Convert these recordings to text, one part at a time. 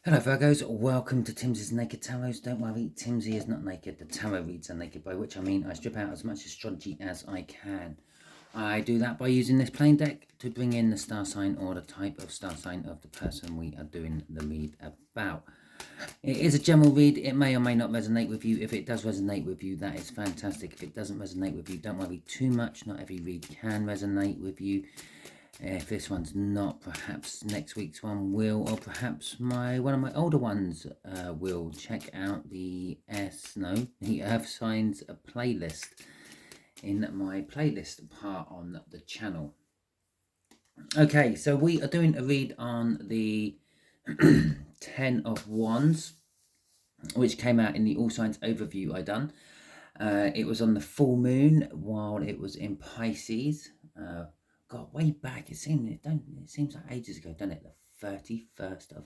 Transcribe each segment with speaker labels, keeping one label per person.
Speaker 1: Hello Virgos, welcome to Timsy's Naked Tarot. Don't worry, Timsy is not naked. The tarot reads are naked, by which I mean I strip out as much astrology as I can. I do that by using this plain deck to bring in the star sign or the type of star sign of the person we are doing the read about. It is a general read. It may or may not resonate with you. If it does resonate with you, that is fantastic. If it doesn't resonate with you, don't worry too much. Not every read can resonate with you. If this one's not, perhaps next week's one will, or perhaps one of my older ones will. Check out the Earth Signs playlist in my playlist part on the channel. Okay, so we are doing a read on the 10 of Wands, which came out in the All Signs overview I done. It was on the full moon while it was in Pisces. God, way back. It seems like ages ago, doesn't it? The 31st of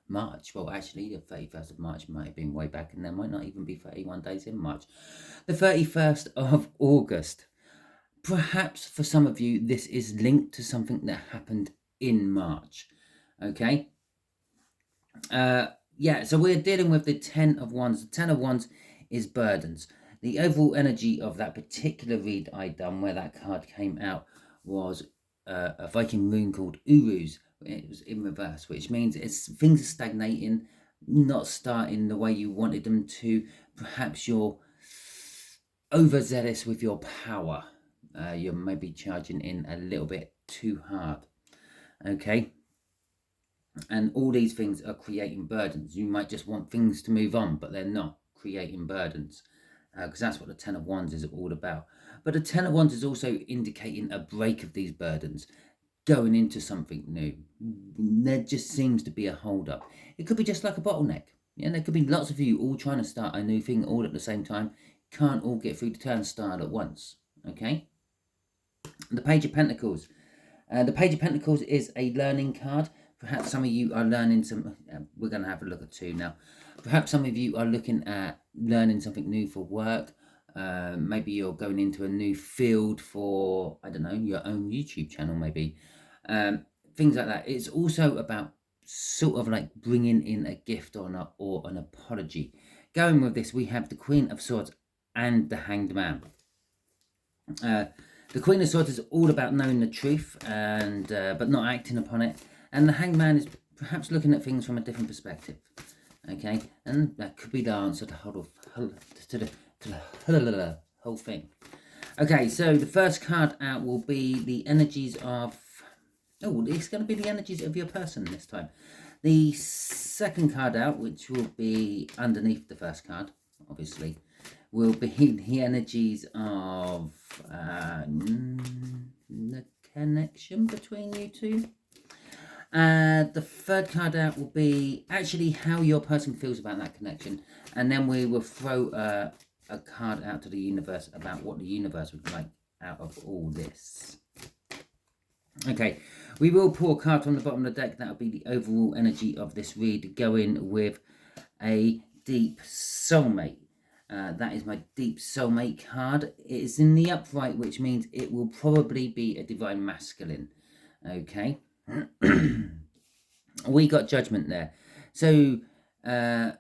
Speaker 1: March. Well, actually, the 31st of March might have been way back, and there might not even be 31 days in March. The 31st of August. Perhaps for some of you, this is linked to something that happened in March. Okay. Yeah, so we're dealing with the 10 of Wands. The 10 of Wands is burdens. The overall energy of that particular read I done, where that card came out, was a Viking rune called Uruz. It was in reverse, which means things are stagnating, not starting the way you wanted them to. Perhaps you're overzealous with your power. You're maybe charging in a little bit too hard. Okay. And all these things are creating burdens. You might just want things to move on, but they're not creating burdens, because that's what the 10 of Wands is all about. But the 10 of Wands is also indicating a break of these burdens, going into something new. There just seems to be a hold up. It could be just like a bottleneck. Yeah, there could be lots of you all trying to start a new thing all at the same time. Can't all get through the turnstile at once. Okay. The Page of Pentacles. The Page of Pentacles is a learning card. Perhaps some of you are learning some. We're going to have a look at two now. Perhaps some of you are looking at learning something new for work. Maybe you're going into a new field for, I don't know, your own YouTube channel, maybe. Things like that. It's also about sort of like bringing in a gift or an apology. Going with this, we have the Queen of Swords and the Hanged Man. The Queen of Swords is all about knowing the truth and but not acting upon it. And the Hanged Man is perhaps looking at things from a different perspective. Okay, and that could be the answer to the whole thing. Okay, so the first card out will be the energies of... Oh, it's going to be the energies of your person this time. The second card out, which will be underneath the first card, obviously, will be the energies of the connection between you two. The third card out will be actually how your person feels about that connection. And then we will throw a card out to the universe about what the universe would like out of all this. Okay, we will pull a card from the bottom of the deck. That will be the overall energy of this read, going with a deep soulmate. That is my deep soulmate card. It is in the upright, which means it will probably be a divine masculine. Okay. We got judgment there. So the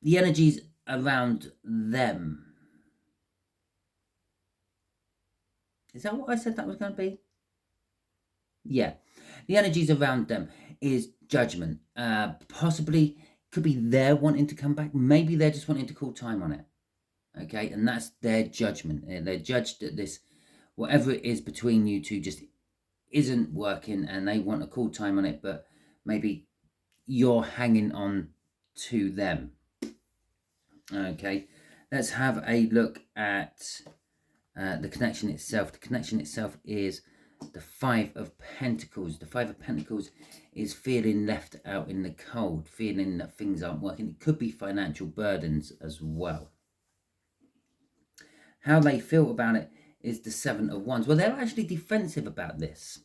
Speaker 1: energies around them. Is that what I said that was going to be? Yeah. The energies around them is judgment. Possibly could be they're wanting to come back. Maybe they're just wanting to call time on it. Okay. And that's their judgment. They're judged that this, whatever it is between you two, just isn't working and they want to call time on it, but maybe you're hanging on to them. Okay. Let's have a look at the connection itself. The connection itself is the Five of Pentacles. The Five of Pentacles is feeling left out in the cold, feeling that things aren't working. It could be financial burdens as well. How they feel about it is the Seven of Wands. Well, they're actually defensive about this.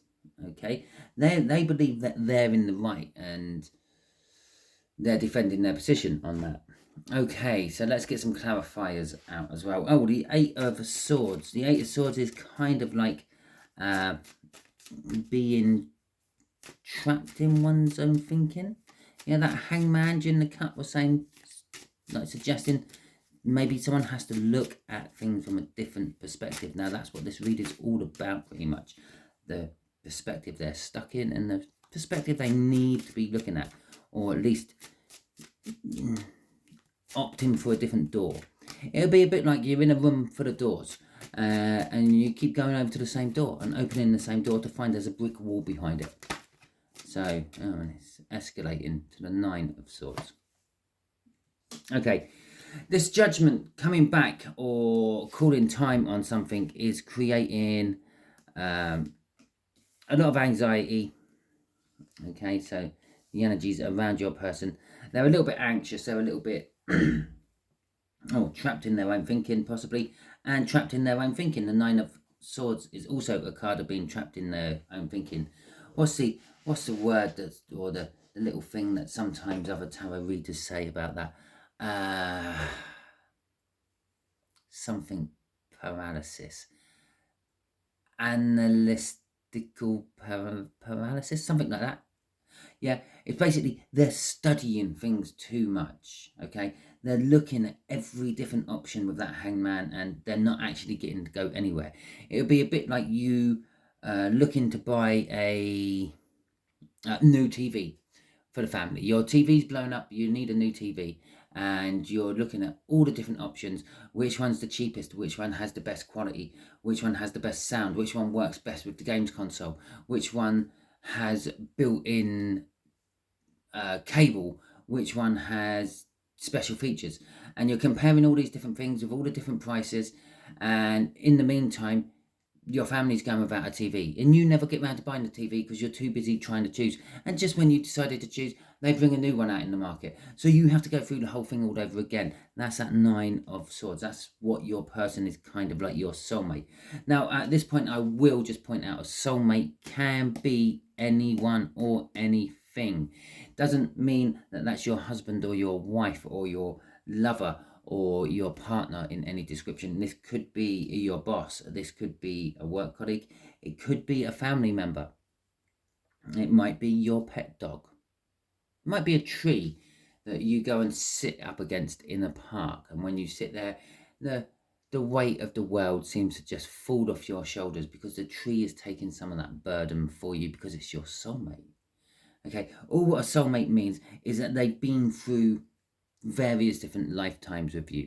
Speaker 1: Okay, they believe that they're in the right and they're defending their position on that. Okay, so let's get some clarifiers out as well. Oh, the Eight of Swords. The Eight of Swords is kind of like being trapped in one's own thinking. Yeah, that hangman in the cup was saying, like suggesting maybe someone has to look at things from a different perspective. Now, that's what this read is all about, pretty much. The perspective they're stuck in and the perspective they need to be looking at, or at least opting for a different door. It'll be a bit like you're in a room full of doors, and you keep going over to the same door and opening the same door to find there's a brick wall behind it. So, it's escalating to the 9 of Swords. Okay, this judgment coming back or calling time on something is creating a lot of anxiety. Okay, so the energies around your person, they're a little bit anxious, they're a little bit trapped in their own thinking, possibly, and trapped in their own thinking. The 9 of Swords is also a card of being trapped in their own thinking. What's the word that's, or the little thing that sometimes other tarot readers say about that? Something paralysis, analytical paralysis, something like that. Yeah, it's basically they're studying things too much. Okay, they're looking at every different option with that hangman, and they're not actually getting to go anywhere. It would be a bit like you looking to buy a new TV for the family. Your TV's blown up, you need a new TV, and you're looking at all the different options. Which one's the cheapest? Which one has the best quality? Which one has the best sound? Which one works best with the games console? Which one has built-in cable? Which one has special features? And you're comparing all these different things with all the different prices, and in the meantime your family's going without a TV, and you never get round to buying the TV because you're too busy trying to choose. And just when you decided to choose, they bring a new one out in the market, so you have to go through the whole thing all over again. That's that 9 of Swords. That's what your person is, kind of like your soulmate. Now, at this point, I will just point out a soulmate can be anyone or anything. Doesn't mean that that's your husband or your wife or your lover or your partner in any description. This could be your boss, this could be a work colleague, it could be a family member, it might be your pet dog, it might be a tree that you go and sit up against in a park, and when you sit there, the weight of the world seems to just fall off your shoulders because the tree is taking some of that burden for you because it's your soulmate. Okay, all what a soulmate means is that they've been through various different lifetimes with you.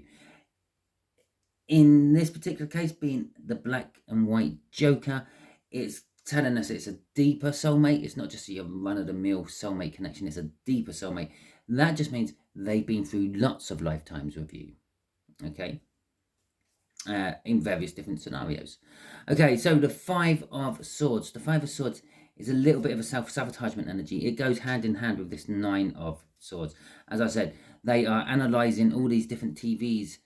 Speaker 1: In this particular case, being the black and white Joker, it's telling us it's a deeper soulmate. It's not just a run-of-the-mill soulmate connection, it's a deeper soulmate. That just means they've been through lots of lifetimes with you, okay, in various different scenarios. Okay, so the 5 of Swords. The 5 of Swords is a little bit of a self-sabotagement energy. It goes hand in hand with this 9 of Swords. As I said, they are analysing all these different TVs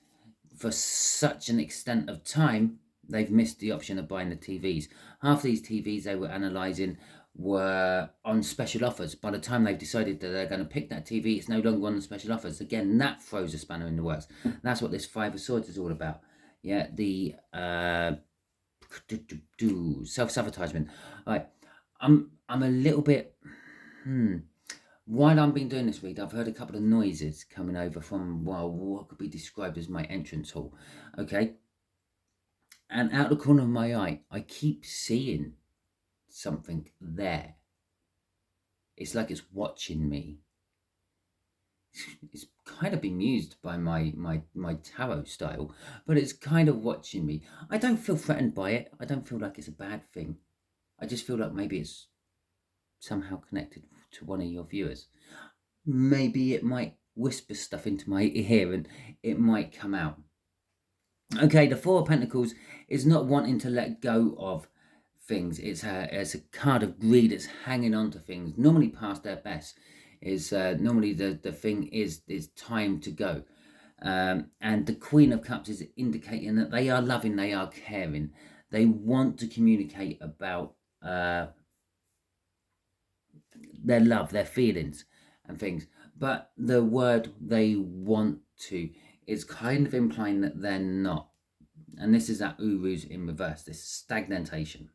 Speaker 1: for such an extent of time, they've missed the option of buying the TVs. Half these TVs they were analysing were on special offers. By the time they've decided that they're going to pick that TV, it's no longer on the special offers. Again, that throws a spanner in the works. That's what this 5 of Swords is all about. Yeah, the self-sabotagement. All right, I'm a little bit... While I've been doing this read, I've heard a couple of noises coming over from, well, what could be described as my entrance hall, okay? And out the corner of my eye, I keep seeing something there. It's like it's watching me. It's kind of bemused by my tarot style, but it's kind of watching me. I don't feel threatened by it. I don't feel like it's a bad thing. I just feel like maybe it's somehow connected to one of your viewers. Maybe it might whisper stuff into my ear and it might come out. Okay, the 4 of Pentacles is not wanting to let go of things. It's a card of greed. It's hanging on to things, normally past their best. Is normally the thing is time to go. And the Queen of Cups is indicating that they are loving, they are caring. They want to communicate about their love, their feelings and things, but the word they want to is kind of implying that they're not. And this is that Urus in reverse, this stagnation.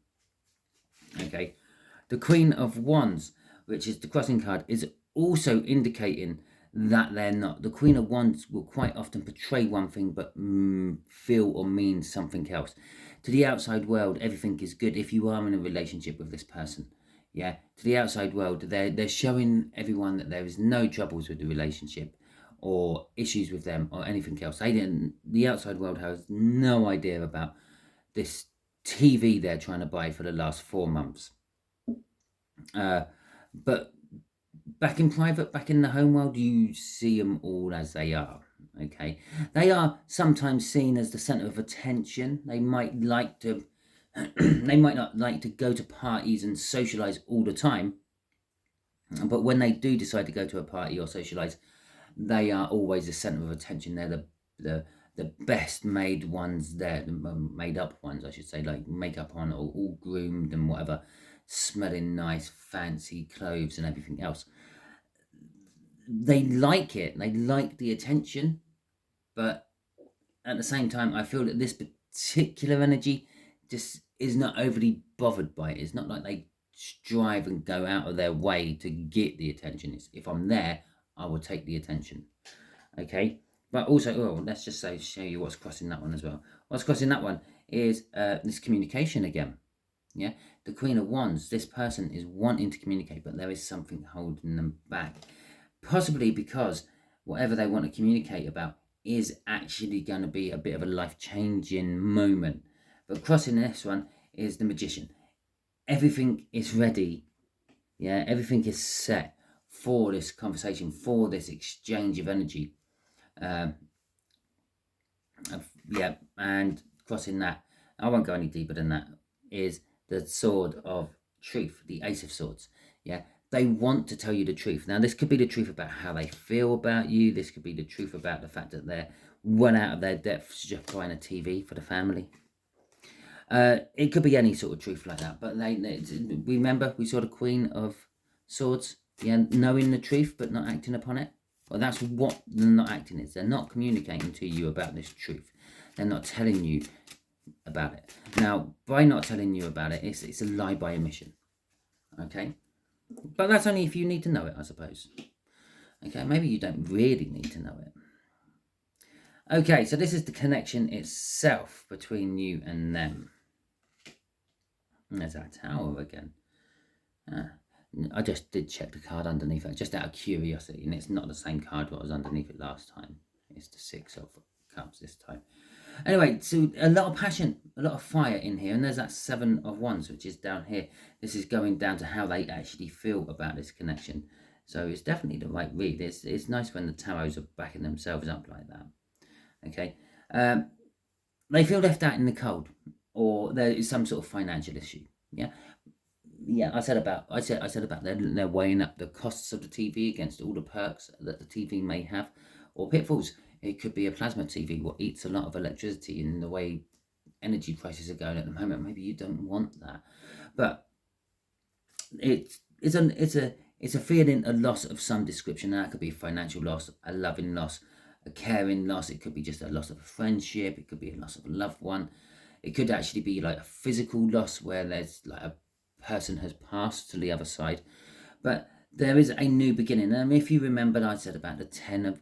Speaker 1: Okay, the Queen of Wands, which is the crossing card, is also indicating that they're not. The Queen of Wands will quite often portray one thing but feel or mean something else. To the outside world, everything is good if you are in a relationship with this person. Yeah, to the outside world, they're showing everyone that there is no troubles with the relationship or issues with them or anything else. The outside world has no idea about this TV they're trying to buy for the last 4 months. But back in private, back in the home world, you see them all as they are. Okay, they are sometimes seen as the center of attention. They might like to they might not like to go to parties and socialize all the time, but when they do decide to go to a party or socialize, they are always the center of attention. They're the best made ones there, the made up ones, I should say, like makeup on, all groomed and whatever, smelling nice, fancy clothes and everything else. They like it. They like the attention, but at the same time, I feel that this particular energy just is not overly bothered by it. It's not like they strive and go out of their way to get the attention. It's, if I'm there, I will take the attention. Okay, but also, let's just show you what's crossing that one as well. What's crossing that one is this communication again. Yeah, the Queen of Wands. This person is wanting to communicate, but there is something holding them back. Possibly because whatever they want to communicate about is actually going to be a bit of a life-changing moment. But crossing this one is the Magician. Everything is ready. Yeah, everything is set for this conversation, for this exchange of energy. Yeah, and crossing that, I won't go any deeper than that, is the Sword of Truth, the Ace of Swords. Yeah, they want to tell you the truth. Now, this could be the truth about how they feel about you. This could be the truth about the fact that they're run out of their depths just buying a TV for the family. It could be any sort of truth like that. But remember, we saw the Queen of Swords, yeah, knowing the truth but not acting upon it. Well, that's what the not acting is. They're not communicating to you about this truth. They're not telling you about it. Now, by not telling you about it, it's a lie by omission. Okay? But that's only if you need to know it, I suppose. Okay, maybe you don't really need to know it. Okay, so this is the connection itself between you and them. And there's our Tower again. I just did check the card underneath it, just out of curiosity, and it's not the same card that was underneath it last time. It's the Six of Cups this time. Anyway, so a lot of passion, a lot of fire in here, and there's that Seven of Wands, which is down here. This is going down to how they actually feel about this connection. So it's definitely the right read. It's nice when the tarots are backing themselves up like that. Okay, they feel left out in the cold, or there is some sort of financial issue. Yeah, I said about they're weighing up the costs of the TV against all the perks that the TV may have, or pitfalls. It could be a plasma TV, what eats a lot of electricity, in the way energy prices are going at the moment. Maybe you don't want that, but it's a feeling, a loss of some description. That could be a financial loss, a loving loss, a caring loss. It could be just a loss of a friendship. It could be a loss of a loved one. It could actually be like a physical loss where there's like a person has passed to the other side. But there is a new beginning. And if you remember, I said about the Ten of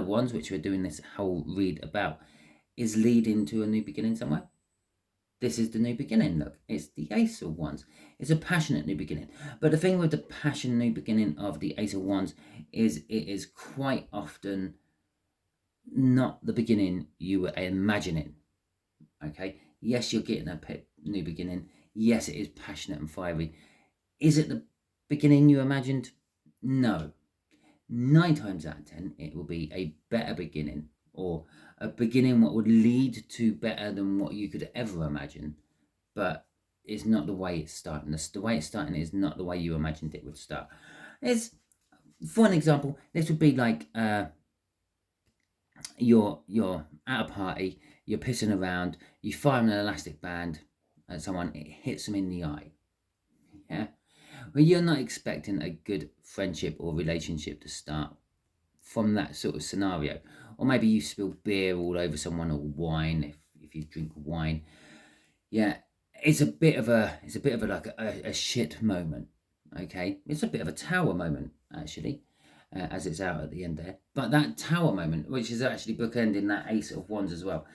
Speaker 1: Wands, which we're doing this whole read about, is leading to a new beginning somewhere. This is the new beginning. Look, it's the Ace of Wands. It's a passionate new beginning. But the thing with the passionate new beginning of the Ace of Wands is it is quite often not the beginning you were imagining. Okay, yes, you're getting a new beginning. Yes, it is passionate and fiery. Is it the beginning you imagined? No. 9 times out of 10, it will be a better beginning, or a beginning what would lead to better than what you could ever imagine. But it's not the way it's starting. The way it's starting is not the way you imagined it would start. It's, for an example, this would be like you're at a party, you're pissing around, you fire an elastic band at someone, it hits them in the eye. Yeah, well, you're not expecting a good friendship or relationship to start from that sort of scenario. Or maybe you spill beer all over someone, or wine if you drink wine. Yeah, it's a bit of a like a shit moment. Okay, it's a bit of a tower moment, actually, as it's out at the end there. But that tower moment, which is actually bookending that Ace of Wands as well,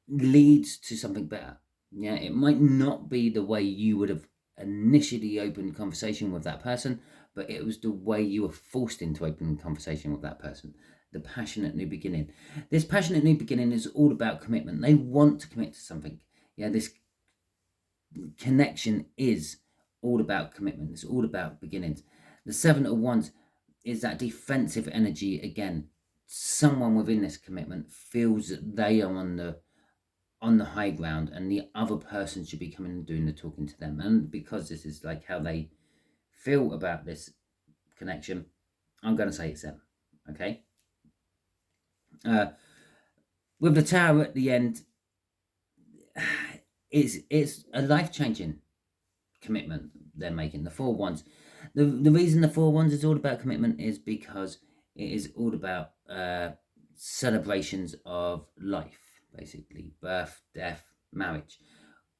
Speaker 1: leads to something better. Yeah, it might not be the way you would have initially opened conversation with that person, but it was the way you were forced into opening conversation with that person. The passionate new beginning. This passionate new beginning is all about commitment. They want to commit to something. Yeah, this connection is all about commitment. It's all about beginnings. The Seven of Wands is that defensive energy again. Someone within this commitment feels that they are on the high ground and the other person should be coming and doing the talking to them. And because this is like how they feel about this connection, I'm going to say it's them. Okay. With the Tower at the end, it's a life-changing commitment they're making. The Four Wands. The reason the Four Wands is all about commitment is because it is all about celebrations of life, basically birth, death, marriage.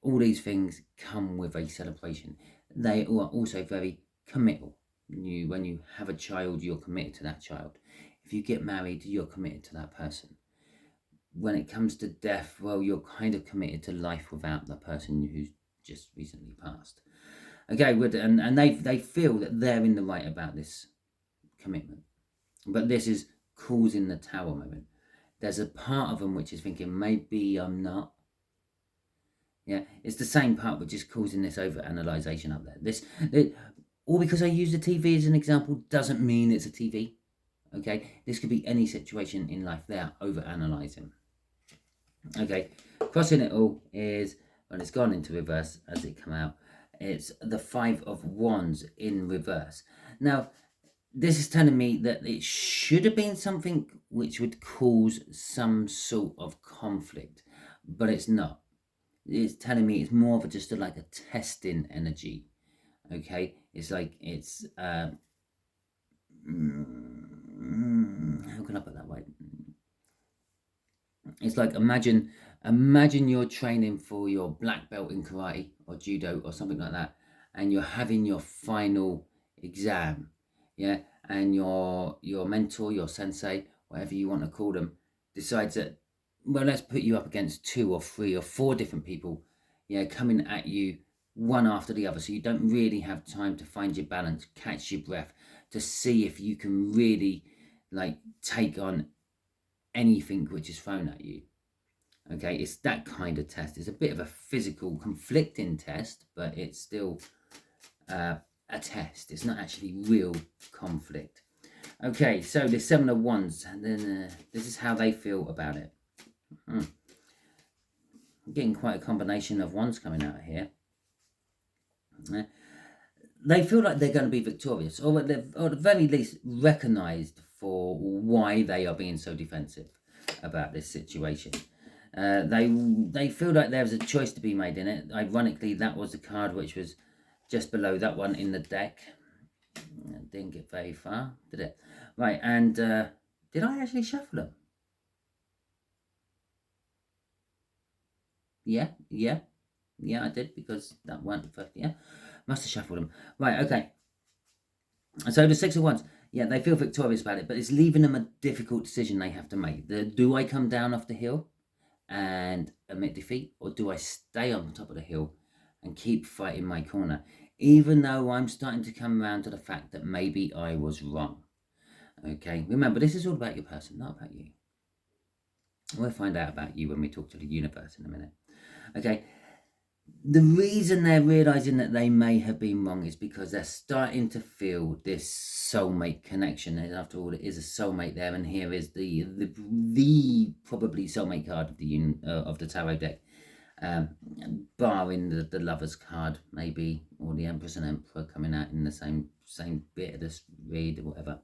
Speaker 1: All these things come with a celebration. They are also very committal. When you have a child, you're committed to that child. If you get married, you're committed to that person. When it comes to death, well, you're kind of committed to life without the person who's just recently passed. Okay, and they feel that they're in the right about this commitment, but this is causing the Tower moment. There's a part of them which is thinking maybe I'm not. Yeah, it's the same part which is causing this over-analyzation up there. All because I use the TV as an example doesn't mean it's a TV. Okay, this could be any situation in life. They are over-analyzing. Okay, crossing it all is when it's gone into reverse as it come out. It's the Five of Wands in reverse. Now, this is telling me that it should have been something which would cause some sort of conflict, but it's not. It's telling me it's more of just like a testing energy. Okay, it's like it's how can I put that way? It's like imagine you're training for your black belt in karate or judo or something like that, and you're having your final exam, yeah, and your mentor, your sensei, whatever you want to call them, decides that, well, let's put you up against 2 or 3 or 4 different people, yeah, coming at you one after the other, so you don't really have time to find your balance, catch your breath, to see if you can really like take on anything which is thrown at you. Okay, it's that kind of test. It's a bit of a physical conflicting test, but it's still a test. It's not actually real conflict. Okay, so the Seven of Wands, and then this is how they feel about it. I'm getting quite a combination of wands coming out here. They feel like they're going to be victorious, or at the very least recognised for why they are being so defensive about this situation. They feel like there's a choice to be made in it. Ironically, that was the card which was just below that one in the deck. It didn't get very far, did it? Right, and did I actually shuffle them? Yeah, I did, because that one, yeah, must have shuffled them. Right, okay. So the Six of Wands, yeah, they feel victorious about it, but it's leaving them a difficult decision they have to make. Do I come down off the hill and admit defeat, or do I stay on top of the hill and keep fighting my corner, even though I'm starting to come around to the fact that maybe I was wrong? Okay, remember, this is all about your person, not about you. We'll find out about you when we talk to the universe in a minute. Okay, the reason they're realizing that they may have been wrong is because they're starting to feel this soulmate connection. And after all, it is a soulmate there, and here is the probably soulmate card of the tarot deck, barring the Lovers card maybe, or the Empress and Emperor coming out in the same bit of this read or whatever.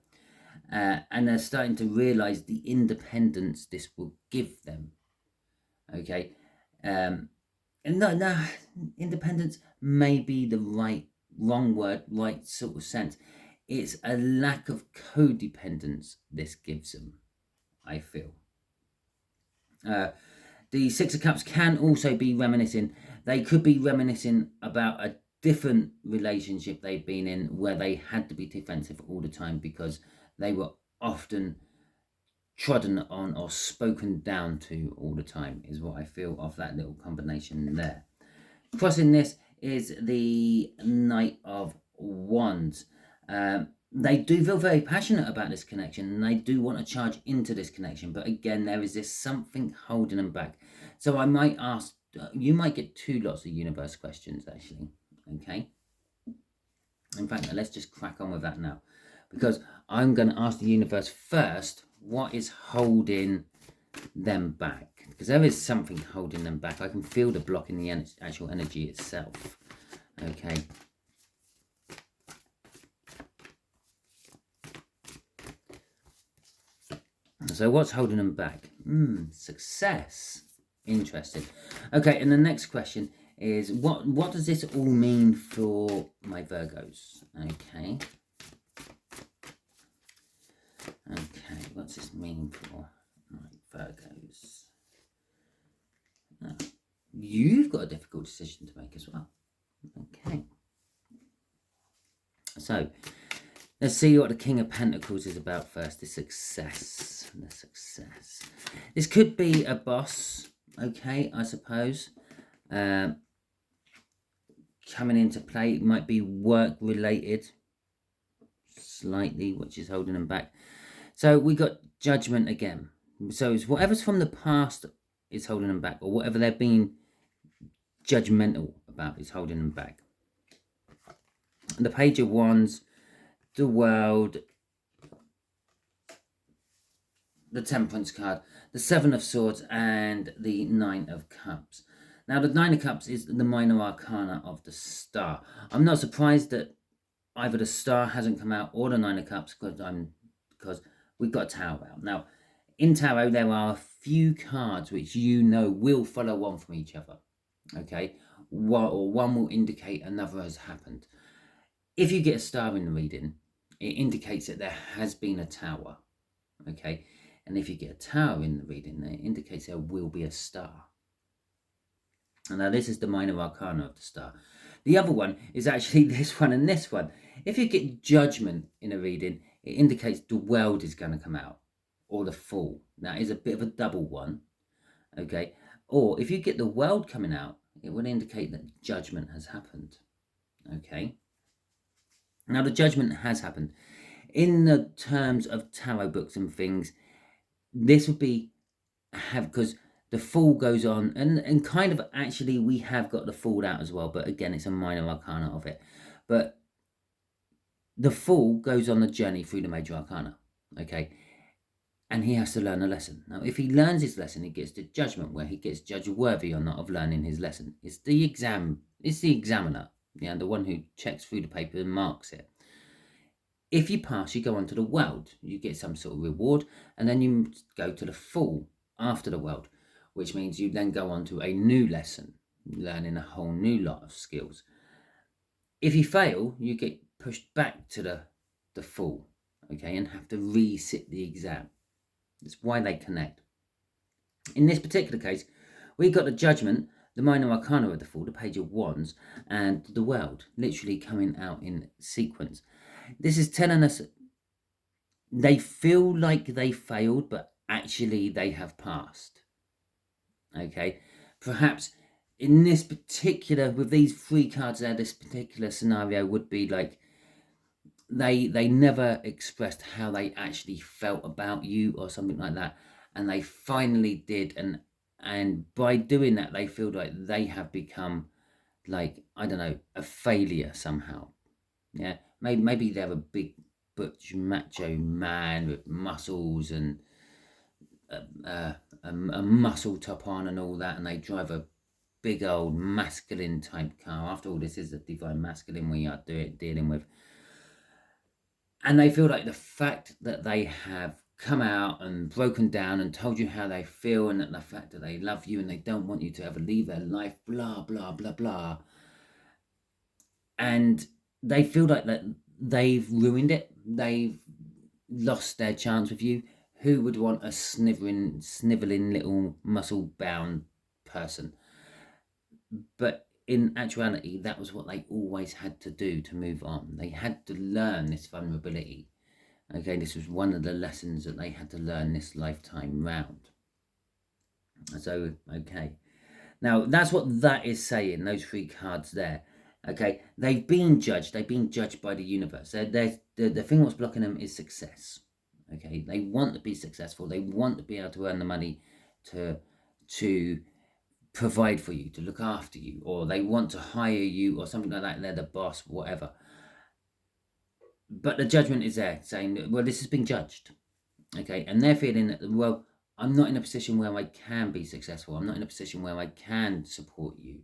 Speaker 1: And they're starting to realize the independence this will give them. Okay. And no, independence may be the wrong word, right sort of sense. It's a lack of codependence this gives them, I feel. The Six of Cups can also be reminiscing. They could be reminiscing about a different relationship they've been in where they had to be defensive all the time because they were often trodden on or spoken down to all the time, is what I feel of that little combination there. Crossing this is the Knight of Wands. They do feel very passionate about this connection and they do want to charge into this connection, but again, there is this something holding them back. So I might ask, you might get 2 lots of universe questions actually, okay? In fact, let's just crack on with that now, because I'm going to ask the universe first, what is holding them back? Because there is something holding them back. I can feel the block in the actual energy itself. Okay. So what's holding them back? Success. Interesting. Okay, and the next question is, what does this all mean for my Virgos? Okay. Okay, what's this mean for my Virgos? You've got a difficult decision to make as well. Okay. So, let's see what the King of Pentacles is about first. The success. The success. This could be a boss, okay, I suppose. Coming into play. It might be work related. Slightly, which is holding them back. So, we got judgment again. So, it's whatever's from the past is holding them back, or whatever they're being judgmental about is holding them back. The Page of Wands, the World, the Temperance card, the Seven of Swords, and the Nine of Cups. Now, the Nine of Cups is the minor arcana of the Star. I'm not surprised that either the Star hasn't come out or the Nine of Cups, because we've got Tower out. Now, in Tarot, there are a few cards which you know will follow on from each other. Okay, or one will indicate another has happened. If you get a Star in the reading, it indicates that there has been a Tower. Okay, and if you get a Tower in the reading, it indicates there will be a Star. And now this is the minor arcana of the Star. The other one is actually this one and this one. If you get Judgment in a reading, it indicates the World is going to come out, or the Fool. That is a bit of a double one. Okay, or if you get the World coming out, it would indicate that Judgment has happened. Okay. Now, the Judgment has happened. In the terms of tarot books and things, this would be because the Fool goes on, and kind of actually we have got the Fool out as well, but again, it's a minor arcana of it. But the Fool goes on the journey through the major arcana, okay? And he has to learn a lesson. Now, if he learns his lesson, he gets the Judgment, where he gets judged worthy or not of learning his lesson. It's the exam. It's the examiner, yeah, the one who checks through the paper and marks it. If you pass, you go on to the World. You get some sort of reward, and then you go to the Fool after the World, which means you then go on to a new lesson, learning a whole new lot of skills. If you fail, you get pushed back to the Fool, okay, and have to resit the exam. That's why they connect. In this particular case, we got the Judgment, the minor arcana of the Fool, the Page of Wands, and the World, literally coming out in sequence. This is telling us they feel like they failed, but actually they have passed. Okay, perhaps in this particular, with these 3 cards there, this particular scenario would be like they never expressed how they actually felt about you or something like that, and they finally did, and by doing that, they feel like they have become, like, I don't know, a failure somehow. Yeah, maybe they're a big butch macho man with muscles and a muscle top on and all that, and they drive a big old masculine type car. After all, this is a divine masculine we are dealing with. And they feel like the fact that they have come out and broken down and told you how they feel, and that the fact that they love you and they don't want you to ever leave their life, blah, blah, blah, blah. And they feel like that they've ruined it. They've lost their chance with you. Who would want a sniveling little muscle-bound person? But in actuality, that was what they always had to do to move on. They had to learn this vulnerability. Okay, this was one of the lessons that they had to learn this lifetime round. So, okay. Now, that's what that is saying, those 3 cards there. Okay, they've been judged. They've been judged by the universe. The thing what's blocking them is success. Okay, they want to be successful. They want to be able to earn the money to provide for you, to look after you, or they want to hire you or something like that. They're the boss, whatever. But the judgment is there saying, well, this has been judged. Okay, and they're feeling that, well, I'm not in a position where I can be successful. I'm not in a position where I can support you.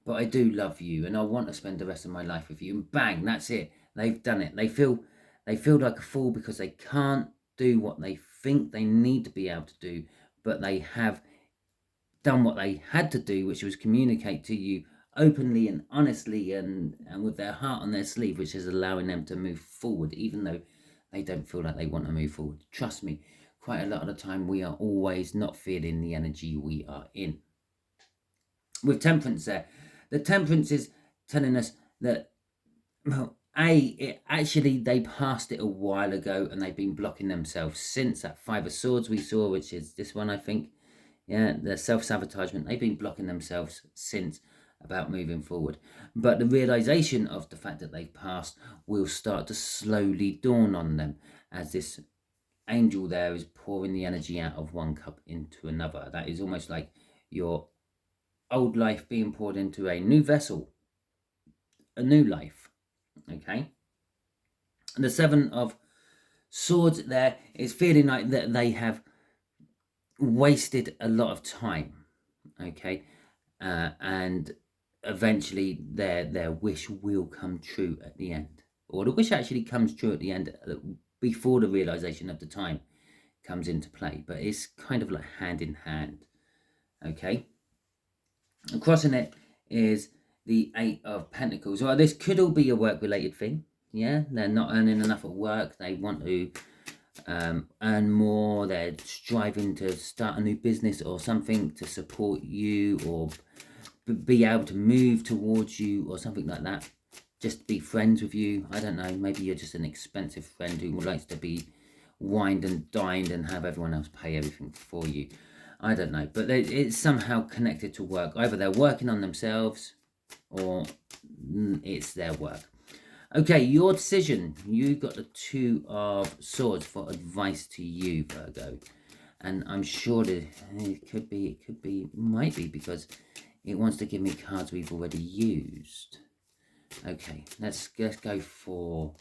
Speaker 1: But I do love you, and I want to spend the rest of my life with you. And bang, that's it. They've done it. They feel like a fool because they can't do what they think they need to be able to do, but they have done what they had to do, which was communicate to you openly and honestly and with their heart on their sleeve, which is allowing them to move forward, even though they don't feel like they want to move forward. Trust me, quite a lot of the time we are always not feeling the energy we are in. With temperance there, the temperance is telling us that, well, they passed it a while ago and they've been blocking themselves since that 5 of Swords we saw, which is this one, I think. Yeah, the self-sabotagement, they've been blocking themselves since about moving forward. But the realization of the fact that they've passed will start to slowly dawn on them as this angel there is pouring the energy out of one cup into another. That is almost like your old life being poured into a new vessel, a new life. Okay. And the 7 of Swords there is feeling like that they have wasted a lot of time. Okay. And eventually their wish will come true at the end, or the wish actually comes true at the end before the realization of the time comes into play, but it's kind of like hand in hand. Okay, and crossing it is the 8 of Pentacles. Well, this could all be a work related thing. Yeah, they're not earning enough at work. They want to earn more. They're striving to start a new business or something to support you, or be able to move towards you, or something like that. Just be friends with you. I don't know, maybe you're just an expensive friend who likes to be wined and dined and have everyone else pay everything for you. I don't know, but it's somehow connected to work. Either they're working on themselves or it's their work. Okay, your decision. You got the 2 of Swords for advice to you, Virgo. And I'm sure that might be because it wants to give me cards we've already used. Okay, let's go for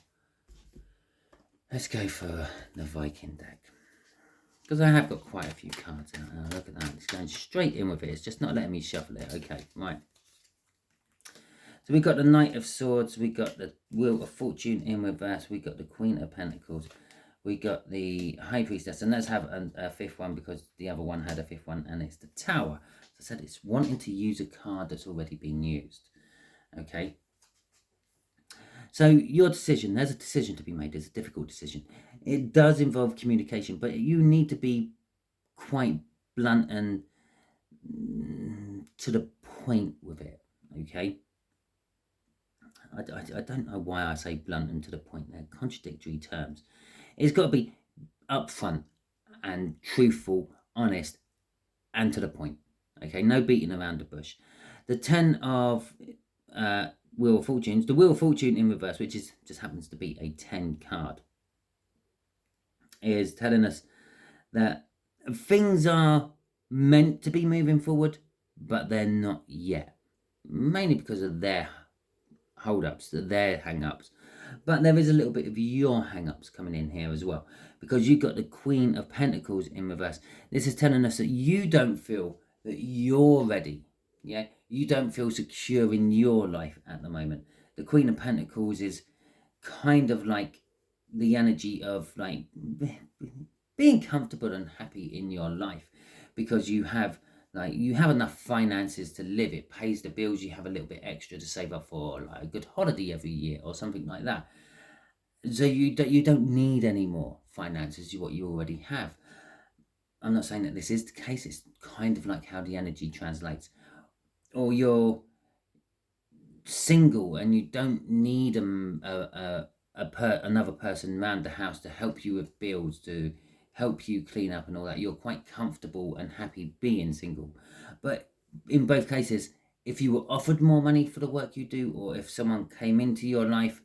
Speaker 1: the Viking deck, because I have got quite a few cards out now. Look at that, it's going straight in with it. It's just not letting me shuffle it. Okay, right. So we got the Knight of Swords, we got the Wheel of Fortune in reverse, we got the Queen of Pentacles, we got the High Priestess, and let's have a 5th one because the other one had a 5th one, and it's the Tower. As I said, it's wanting to use a card that's already been used. Okay. So your decision, there's a decision to be made. There's a difficult decision. It does involve communication, but you need to be quite blunt and to the point with it, okay? I don't know why I say blunt and to the point. They're contradictory terms. It's got to be upfront and truthful, honest, and to the point, okay? No beating around the bush. The 10 of... Wheel of Fortunes, the Wheel of Fortune in reverse, which just happens to be a 10 card, is telling us that things are meant to be moving forward, but they're not yet, mainly because of their hold-ups, their hang-ups. But there is a little bit of your hang-ups coming in here as well, because you've got the Queen of Pentacles in reverse. This is telling us that you don't feel that you're ready. Yeah, you don't feel secure in your life at the moment. The Queen of Pentacles is kind of like the energy of like being comfortable and happy in your life, because you have enough finances to live. It pays the bills. You have a little bit extra to save up for like a good holiday every year or something like that. So you don't need any more finances. What you already have. I'm not saying that this is the case. It's kind of like how the energy translates. Or single and you don't need another person around the house to help you with bills, to help you clean up and all that, you're quite comfortable and happy being single. But in both cases, if you were offered more money for the work you do, or if someone came into your life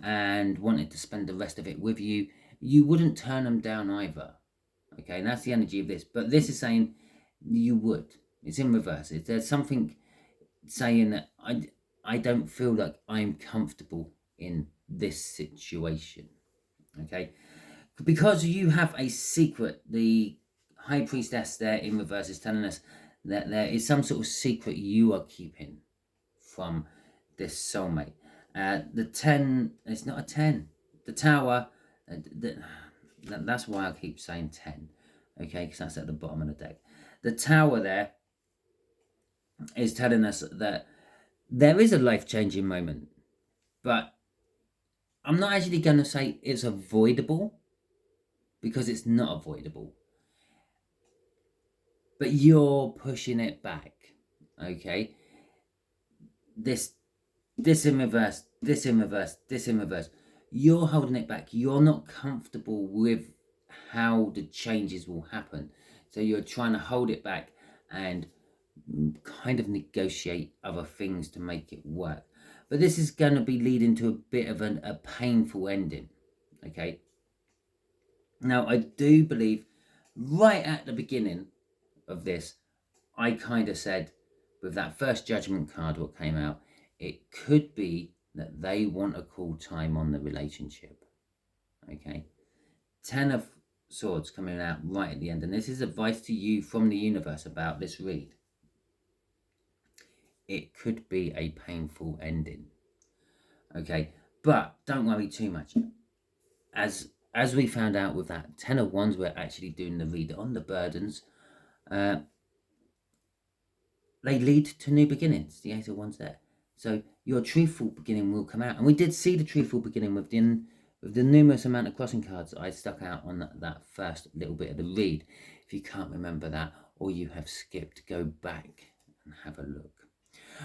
Speaker 1: and wanted to spend the rest of it with you, you wouldn't turn them down either. Okay, and that's the energy of this. But this is saying you would. It's in reverse. There's something saying that I don't feel like I'm comfortable in this situation. Okay, because you have a secret. The High Priestess there in reverse is telling us that there is some sort of secret you are keeping from this soulmate. The 10, it's not a 10. The Tower, that's why I keep saying 10. Okay, because that's at the bottom of the deck. The Tower there is telling us that there is a life-changing moment, but I'm not actually going to say it's avoidable, because it's not avoidable. But you're pushing it back, okay? This in reverse, this in reverse, this in reverse. You're holding it back. You're not comfortable with how the changes will happen. So you're trying to hold it back and kind of negotiate other things to make it work. But this is going to be leading to a bit of a painful ending, okay? Now, I do believe right at the beginning of this, I kind of said with that first judgment card what came out, it could be that they want a cool time on the relationship. Okay, 10 of Swords coming out right at the end, and this is advice to you from the universe about this read. It could be a painful ending. Okay, but don't worry too much. As we found out with that 10 of Wands, we're actually doing the read on the burdens. They lead to new beginnings. The 8 of Wands there. So your truthful beginning will come out. And we did see the truthful beginning with the numerous amount of crossing cards I stuck out on that first little bit of the read. If you can't remember that, or you have skipped, go back and have a look.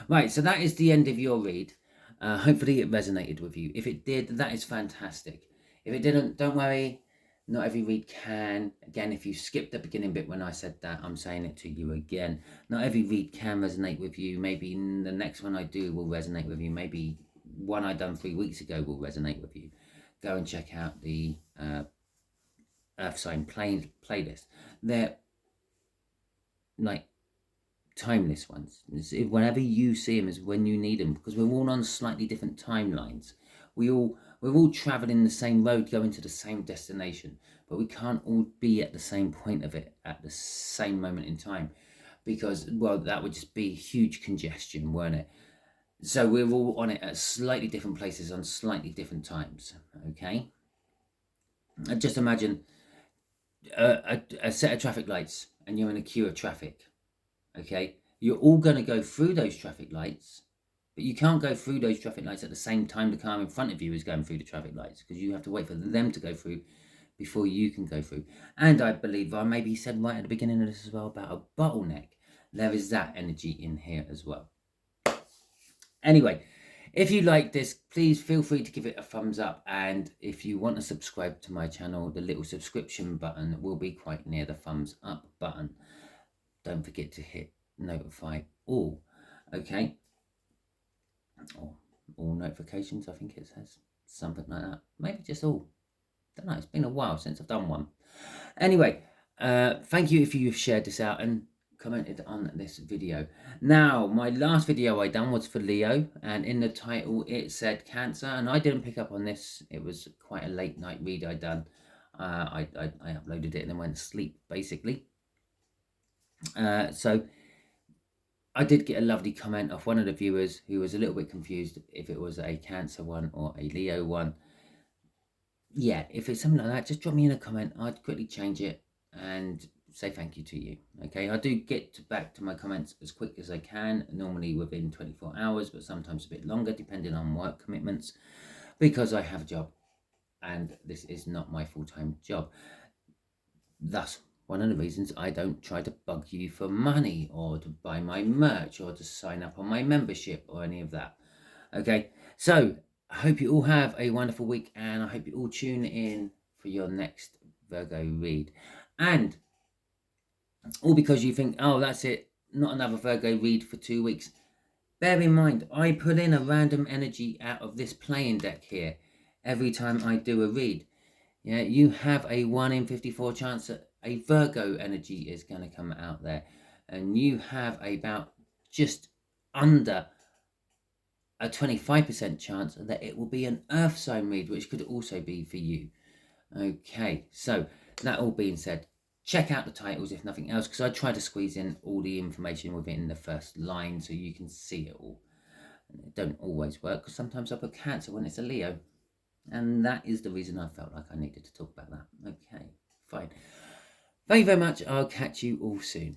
Speaker 1: Right, so that is the end of your read. Hopefully it resonated with you. If it did, that is fantastic. If it didn't, don't worry. Not every read can. Again, if you skipped the beginning bit when I said that, I'm saying it to you again. Not every read can resonate with you. Maybe the next one I do will resonate with you. Maybe one I done 3 weeks ago will resonate with you. Go and check out the Earth Sign playlist. They're like timeless ones. Whenever you see them is when you need them, because we're all on slightly different timelines. We're all traveling the same road, going to the same destination, but we can't all be at the same point of it at the same moment in time, because, well, that would just be huge congestion, wouldn't it? So we're all on it at slightly different places on slightly different times, okay? Just imagine a set of traffic lights and you're in a queue of traffic, okay? You're all going to go through those traffic lights, but you can't go through those traffic lights at the same time the car in front of you is going through the traffic lights, because you have to wait for them to go through before you can go through. And I believe I maybe said right at the beginning of this as well about a bottleneck. There is that energy in here as well. Anyway, if you like this, please feel free to give it a thumbs up. And if you want to subscribe to my channel, the little subscription button will be quite near the thumbs up button. Don't forget to hit notify all, okay? Or all notifications, I think it says. Something like that. Maybe just all. Don't know, it's been a while since I've done one. Anyway, thank you if you've shared this out and commented on this video. Now, my last video I done was for Leo, and in the title it said Cancer, and I didn't pick up on this. It was quite a late night read I done. I uploaded it and then went to sleep, basically. So I did get a lovely comment off one of the viewers who was a little bit confused if it was a Cancer one or a Leo one. Yeah, if it's something like that, just drop me in a comment. I'd quickly change it and say thank you to you. Okay, I do get back to my comments as quick as I can, normally within 24 hours, but sometimes a bit longer depending on work commitments, because I have a job and this is not my full-time job. Thus, one of the reasons I don't try to bug you for money or to buy my merch or to sign up on my membership or any of that. Okay, so I hope you all have a wonderful week, and I hope you all tune in for your next Virgo read. And all because you think, oh, that's it, not another Virgo read for 2 weeks. Bear in mind, I put in a random energy out of this playing deck here every time I do a read. Yeah, you have a 1 in 54 chance that a Virgo energy is going to come out there. And you have about just under a 25% chance that it will be an Earth sign read, which could also be for you. Okay, so that all being said, check out the titles if nothing else, because I try to squeeze in all the information within the first line so you can see it all. And it don't always work, because sometimes I put Cancer when it's a Leo. And that is the reason I felt like I needed to talk about that. Okay, fine. Thank you very much. I'll catch you all soon.